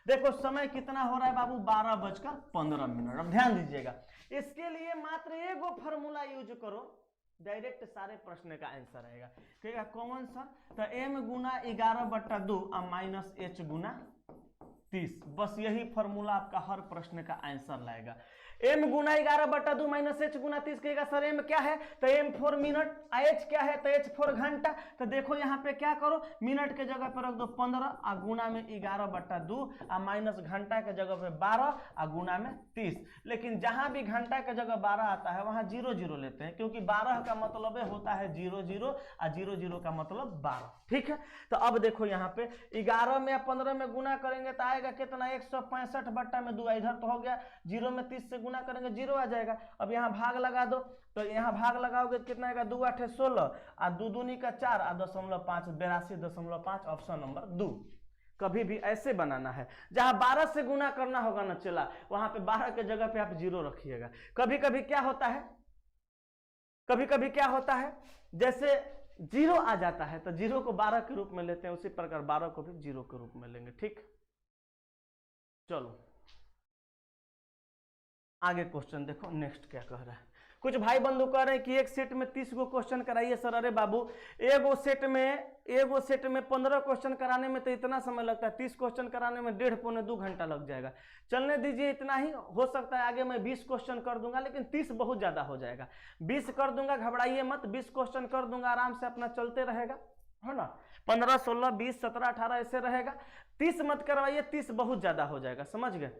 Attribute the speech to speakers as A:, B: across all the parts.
A: देखो समय कितना हो रहा है बाबू, 12:15। अब ध्यान दीजिएगा, इसके लिए मात्र एगो फॉर्मूला यूज करो, डायरेक्ट सारे प्रश्न का आंसर आएगा। कहेगा कौन सा? तो m गुना 11/2 और माइनस h गुना 30, बस यही फॉर्मूला आपका हर प्रश्न का आंसर लाएगा। m गुना 11/2 माइनस h गुना 30। कहेगा सर m क्या है? तो m फॉर मिनट, h क्या है? तो h फॉर घंटा। तो देखो यहाँ पे क्या करो, मिनट के जगह पे रख दो 15 और गुना में 11/2 और माइनस घंटा के जगह पे 12 और गुना में 30। लेकिन जहां भी घंटा के जगह 12 आता है वहां 0 0 लेते हैं, क्योंककि 12 का मतलब होता है 0 0 और 0 0 का मतलब 12। ठीक है, तो अब देखो यहाँ पे 11 में 15 में गुना करेंगे तो आएगा कितना? 165/2। इधर तो हो गया 0 में 30 से गुना करेंगे 0 आ जाएगा। अब यहाँ भाग लगा दो, तो यहाँ भाग लगाओगे तो कितना आएगा? 2 8 16 और 2 दूनी का 4 और 0.5 82.5, ऑप्शन नंबर 2। कभी भी ऐसे बनाना है, जहां 12 से गुना करना होगा ना चला, वहां पे 12 के जगह पे आप 0 रखिएगा। कभी कभी क्या होता है, कभी कभी क्या होता है, जैसे 0 आ जाता है तो 0 को 12 के रूप में लेते हैं, उसी प्रकार 12 को भी 0 के रूप में लेंगे। ठीक, चलो आगे क्वेश्चन देखो नेक्स्ट क्या कह रहा है। कुछ भाई बंधु कह रहे हैं कि एक सेट में 30 गो क्वेश्चन कराइए सर। अरे बाबू, एगो सेट में 15 क्वेश्चन कराने में तो इतना समय लगता है, 30 क्वेश्चन कराने में 1.5 पौने 2 घंटा लग जाएगा। चलने दीजिए, इतना ही हो सकता है। आगे मैं 20 क्वेश्चन कर दूंगा, लेकिन 30 बहुत ज्यादा हो जाएगा। 20 कर दूंगा, घबराइए मत, 20 क्वेश्चन कर दूंगा, आराम से अपना चलते रहेगा, है ना। 15 16 20 17 18 ऐसे रहेगा। 30 मत करवाइए, 30 बहुत ज्यादा हो जाएगा, समझ गए।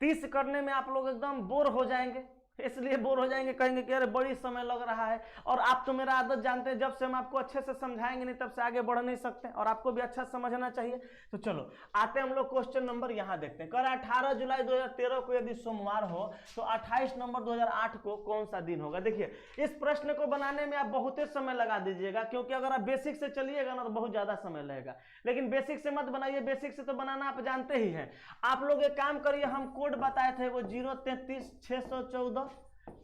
A: 30 करने में आप लोग एकदम बोर हो जाएंगे, इसलिए बोर हो जाएंगे, कहेंगे कि अरे बड़ी समय लग रहा है। और आप तो मेरा आदत जानते हैं, जब से हम आपको अच्छे से समझाएंगे नहीं तब से आगे बढ़ नहीं सकते, और आपको भी अच्छा समझना चाहिए। तो चलो आते हम लोग क्वेश्चन नंबर यहाँ देखते हैं। कर 18 जुलाई 2013 को यदि सोमवार हो तो 28 नवंबर 2008 को कौन सा दिन होगा? देखिए, इस प्रश्न को बनाने में आप बहुत समय लगा दीजिएगा, क्योंकि अगर आप बेसिक से चलिएगा ना तो बहुत ज्यादा समय लगेगा। लेकिन बेसिक से मत बनाइए, बेसिक से तो बनाना आप जानते ही हैं। आप लोग एक काम करिए, हम कोड बताए थे वो 033 614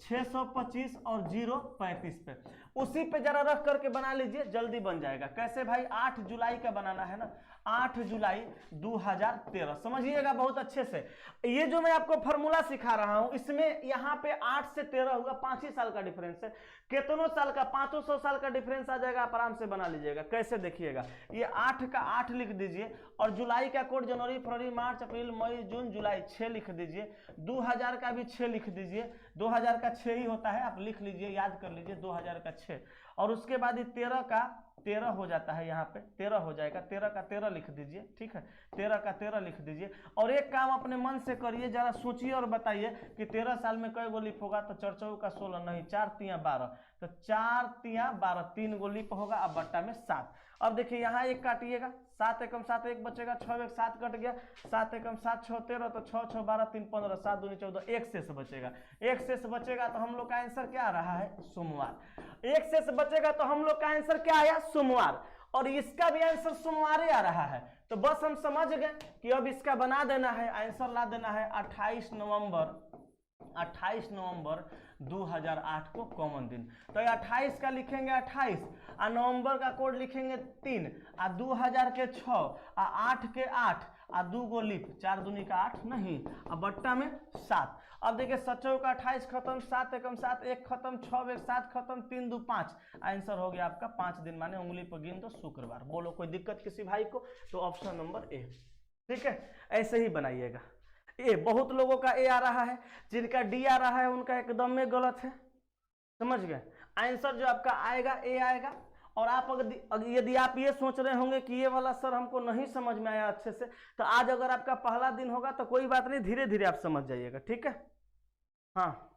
A: 625 और 035 पे, उसी पे जरा रख करके बना लीजिए, जल्दी बन जाएगा। कैसे भाई? 8 जुलाई का बनाना है ना, 8 जुलाई 2013, समझिएगा बहुत अच्छे से। ये जो मैं आपको फॉर्मूला सिखा रहा हूं, इसमें यहाँ पे 8 से 13 हुआ, 5 ही साल का डिफरेंस है। कितनों साल का? 500 साल का डिफरेंस आ जाएगा, आप आराम से बना लीजिएगा। कैसे? देखिएगा, ये 8 का 8 लिख दीजिए, और जुलाई का कोड जनवरी फरवरी मार्च अप्रैल मई जून जुलाई 6 लिख दीजिए। 2000 का भी 6 लिख दीजिए, 2000 का 6 ही होता है, आप लिख लीजिए, याद कर लीजिए 2000 का 6। और उसके बाद ये 13 का 13 हो जाता है, यहाँ पे 13 हो जाएगा, 13 का 13 लिख दीजिए। ठीक है, 13 का 13 लिख दीजिए। और एक काम अपने मन से करिए, जरा सोचिए और बताइए कि 13 साल में कई गो लीप होगा? तो 4 4 का 16 नहीं, 4 3 12, तो 4 3 12, 3 गो लीप होगा, अब बट्टा में 7। अब देखिए यहाँ एक काटिएगा, 7 एकम 7 एक बचेगा, 6 एक 7 कट गया, 7 एकम 7 6 13, तो 6 6 12 3 15, 7 दूनी 14, एक शेष बचेगा। एक शेष बचेगा तो हम लोग का आंसर क्या आ रहा है? सोमवार। एक शेष बचेगा तो हम लोग का आंसर क्या आया? सोमवार। और इसका भी आंसर सोमवार ही आ रहा है। तो बस हम समझ गए कि अब इसका बना देना है, आंसर ला देना है 28 नवंबर 2008 को कॉमन दिन। तो 28 का लिखेंगे 28, और नवंबर का कोड लिखेंगे 3, और 2000 के 6, और 8 के 8, और 2 गो लीप, 4 दूनी का 8 नहीं, और बट्टा में 7। अब देखिए 7 का 28 खत्म, 7 एकम 7 एक खत्म, 6 एक 7 खत्म, 3 2 5, आंसर हो गया आपका 5 दिन, माने उंगली पर गिन दो शुक्रवार। बोलो कोई दिक्कत किसी भाई को? तो ऑप्शन नंबर ए। ठीक है, ऐसे ही बनाइएगा। ए, बहुत लोगों का ए आ रहा है, जिनका डी आ रहा है उनका एकदम में गलत है, समझ गए। आंसर जो आपका आएगा ए आएगा। और आप अगर यदि आप ये सोच रहे होंगे कि ये वाला सर हमको नहीं समझ में आया अच्छे से, तो आज अगर आपका पहला दिन होगा तो कोई बात नहीं, धीरे धीरे आप समझ जाइएगा। ठीक है, हाँ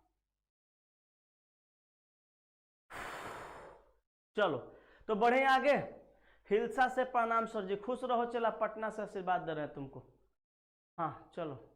A: चलो तो बढ़े आगे। हिलसा से प्रणाम सर जी, खुश रहो, चला पटना से आशीर्वाद दे रहे हैं तुमको। हाँ चलो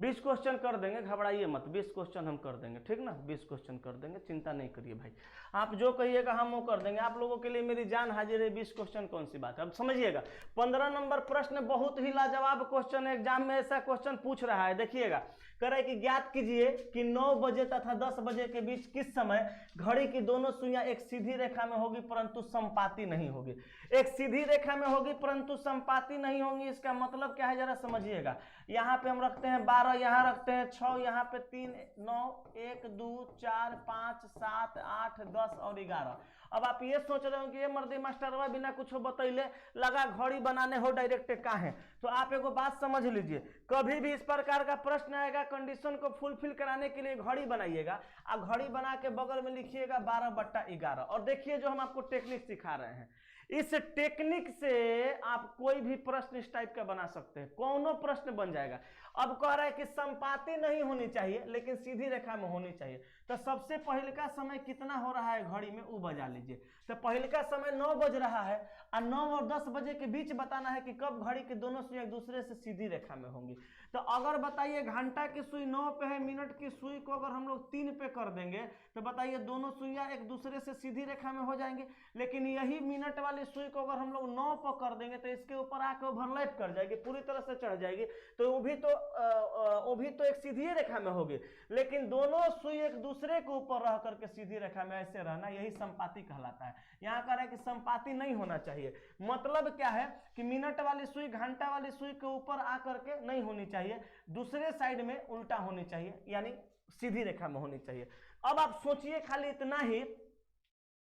A: 20 क्वेश्चन कर देंगे, घबराइए मत, 20 क्वेश्चन हम कर देंगे, ठीक ना, 20 क्वेश्चन कर देंगे, चिंता नहीं करिए भाई। आप जो कहिएगा हम वो कर देंगे, आप लोगों के लिए मेरी जान हाजिर है, 20 क्वेश्चन कौन सी बात है। अब समझिएगा 15 नंबर प्रश्न बहुत ही लाजवाब क्वेश्चन है, एग्जाम में ऐसा क्वेश्चन पूछ रहा है। देखिएगा, कह रहा है कि ज्ञात कीजिए कि 9 बजे तथा 10 बजे के बीच किस समय घड़ी की दोनों सुइयां एक सीधी रेखा में होगी परंतु समपाती नहीं होगी। एक सीधी रेखा में होगी परंतु समपाती नहीं होंगी, इसका मतलब क्या है जरा समझिएगा। यहाँ पे हम रखते हैं 12, यहाँ रखते हैं 6, यहाँ पे 3, 9, 1, 2, 4, 5, 7, 8, 10 और 11। अब आप ये सोच रहे हो कि ये मर्दी मास्टरवा बिना कुछ बतैले लगा घड़ी बनाने हो डायरेक्ट का है। तो आप एगो बात समझ लीजिए, कभी भी इस प्रकार का प्रश्न आएगा, कंडीशन को फुलफिल कराने के लिए घड़ी बनाइएगा और घड़ी बना के बगल में लिखिएगा 12/11। और देखिए जो हम आपको टेक्निक सिखा रहे हैं, इस टेक्निक से आप कोई भी प्रश्न इस टाइप का बना सकते हैं, कोनो प्रश्न बन जाएगा। अब कह रहा है कि समपाती नहीं होनी चाहिए लेकिन सीधी रेखा में होनी चाहिए। तो सबसे पहले का समय कितना हो रहा है घड़ी में वो बजा लीजिए। तो पहले का समय 9 बज रहा है और 9 और 10 बजे के बीच बताना है कि कब घड़ी के दोनों सुई एक दूसरे से सीधी रेखा में होंगी। तो अगर बताइए घंटा की सुई 9 पे है, मिनट की सुई को अगर हम लोग 3 पे कर देंगे तो बताइए दोनों सुइयां एक दूसरे से सीधी रेखा में हो जाएंगे। लेकिन यही मिनट वाली सुई को अगर हम लोग 9 पर कर देंगे तो इसके ऊपर आके ओवरलैप कर जाएगी, पूरी तरह से चढ़ जाएगी, तो वो भी तो एक सीधी रेखा में होगी। लेकिन दोनों सुई एक दूसरे के ऊपर रह करके सीधी रेखा में ऐसे रहना, यही समपाती कहलाता है। यहाँ कह रहा है कि समपाती नहीं होना चाहिए। मतलब क्या है कि मिनट वाली सुई घंटा वाली सुई के ऊपर आकर के नहीं होनी चाहिए, दूसरे साइड में उल्टा होनी चाहिए, यानी सीधी रेखा में होनी चाहिए। अब आप सोचिए खाली इतना ही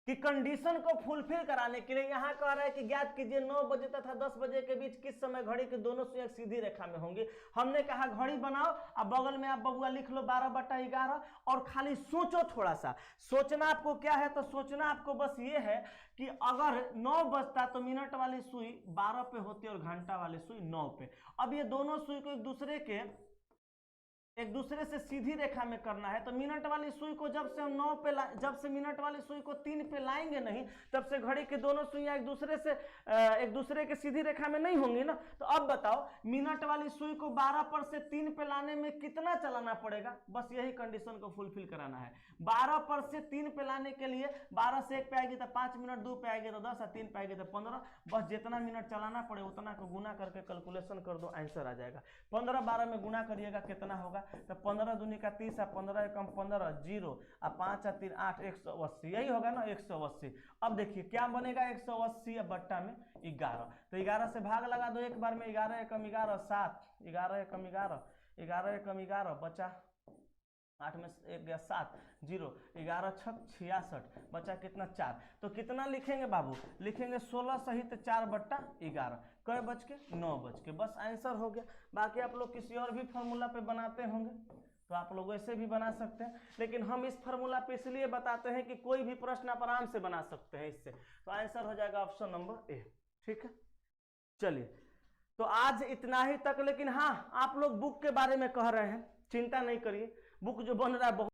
A: कि कंडीशन को फुलफिल कराने के लिए यहाँ कह रहा है कि ज्ञात कीजिए 9 बजे तथा 10 बजे के बीच किस समय घड़ी के दोनों सुइयां एक सीधी रेखा में होंगी। हमने कहा घड़ी बनाओ, अब बगल में आप बबुआ लिख लो 12/11 और खाली सोचो। थोड़ा सा सोचना आपको क्या है, तो सोचना आपको बस ये है कि अगर 9 बजता तो मिनट वाली सुई 12 पे होती और घंटा वाली सुई 9 पे। अब ये दोनों सुई को एक दूसरे से सीधी रेखा में करना है, तो मिनट वाली सुई को जब से हम 9 पे जब से मिनट वाली सुई को 3 पे लाएंगे नहीं, तब से घड़ी की दोनों सुइयां एक दूसरे के सीधी रेखा में नहीं होंगी ना। तो अब बताओ मिनट वाली सुई को 12 पर से 3 पे लाने में कितना चलाना पड़ेगा, बस यही कंडीशन को फुलफिल कराना है। 12 पर से 3 पे लाने के लिए 12 से 1 पे आएगी तो 5 मिनट, 2 पे आएगी तो 10 और 3 पे आएगी तो 15, बस जितना मिनट चलाना पड़े उतना को गुना करके कैलकुलेशन कर दो, आंसर आ जाएगा। 15 12 में गुना करिएगा कितना होगा, तो 15 दूनी का 30 और 15 एकम 15, 0 और 5 और 3 8, 180, यही होगा ना 180। अब देखिए क्या बनेगा, 180 बट्टा में 11, तो 11 से भाग लगा दो एक बार में, 11 एकम 11 7, 11 एकम 11, 11 एकम 11 बचा 8 में 1 गया 7, 0, 11 छक 66, बचा कितना 4। तो कितना लिखेंगे बाबू, लिखेंगे 16 सहित 4/11, कै बज के 9 बज के, बस आंसर हो गया। बाकी आप लोग किसी और भी फार्मूला पे बनाते होंगे तो आप लोग ऐसे भी बना सकते हैं, लेकिन हम इस फार्मूला पे इसलिए बताते हैं कि कोई भी प्रश्न आप आराम से बना सकते हैं इससे। तो आंसर हो जाएगा ऑप्शन नंबर ए, ठीक है। चलिए तो आज इतना ही तक, लेकिन हाँ आप लोग बुक के बारे में कह रहे हैं, चिंता नहीं करिए, बुक जो बन रहा है बहुत